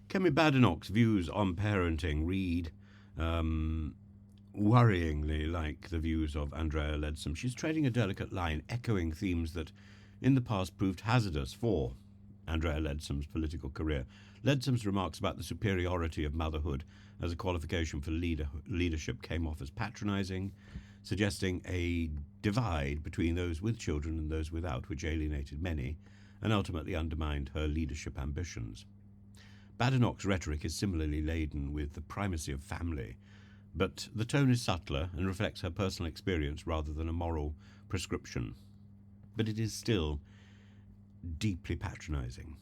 Kemi Badenoch's views on parenting read worryingly like the views of Andrea Leadsom. She's treading a delicate line, echoing themes that in the past proved hazardous for Andrea Leadsom's political career. Leadsom's remarks about the superiority of motherhood as a qualification for leadership came off as patronising, suggesting a divide between those with children and those without, which alienated many and ultimately undermined her leadership ambitions. Badenoch's rhetoric is similarly laden with the primacy of family, but the tone is subtler and reflects her personal experience rather than a moral prescription. But it is still deeply patronising.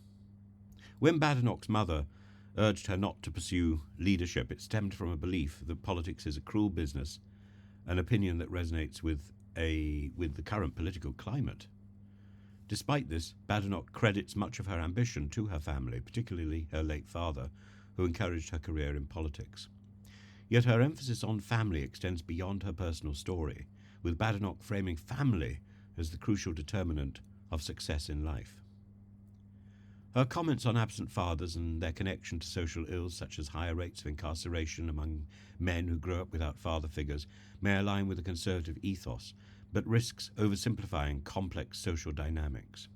When Badenoch's mother urged her not to pursue leadership, it stemmed from a belief that politics is a cruel business, an opinion that resonates with the current political climate. Despite this, Badenoch credits much of her ambition to her family, particularly her late father, who encouraged her career in politics. Yet her emphasis on family extends beyond her personal story, with Badenoch framing family as the crucial determinant of success in life. Her comments on absent fathers and their connection to social ills such as higher rates of incarceration among men who grew up without father figures may align with a conservative ethos, but risks oversimplifying complex social dynamics.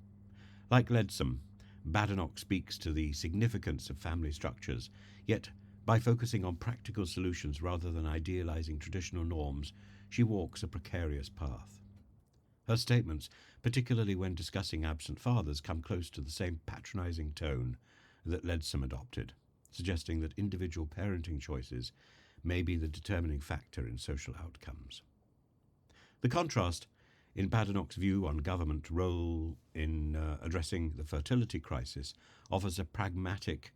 Like Leadsom, Badenoch speaks to the significance of family structures, yet by focusing on practical solutions rather than idealizing traditional norms, she walks a precarious path. Her statements, particularly when discussing absent fathers, come close to the same patronizing tone that Leadsom adopted, suggesting that individual parenting choices may be the determining factor in social outcomes. The contrast in Badenoch's view on government role in addressing the fertility crisis offers a pragmatic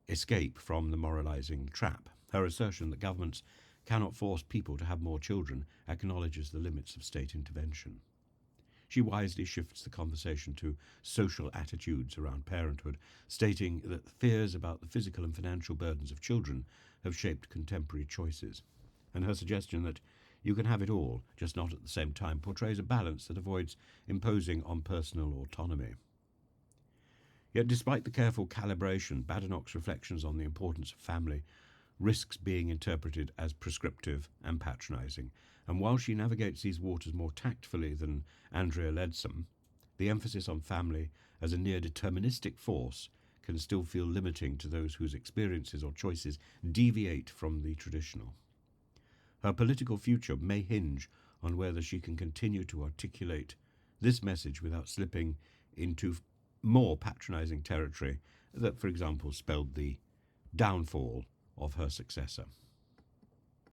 escape from the moralizing trap. Her assertion that governments cannot force people to have more children acknowledges the limits of state intervention. She wisely shifts the conversation to social attitudes around parenthood, stating that fears about the physical and financial burdens of children have shaped contemporary choices, and her suggestion that you can have it all, just not at the same time, portrays a balance that avoids imposing on personal autonomy. Yet despite the careful calibration, Badenoch's reflections on the importance of family risks being interpreted as prescriptive and patronising, and while she navigates these waters more tactfully than Andrea Leadsom, the emphasis on family as a near-deterministic force can still feel limiting to those whose experiences or choices deviate from the traditional. Her political future may hinge on whether she can continue to articulate this message without slipping into more patronising territory that, for example, spelled the downfall of her successor.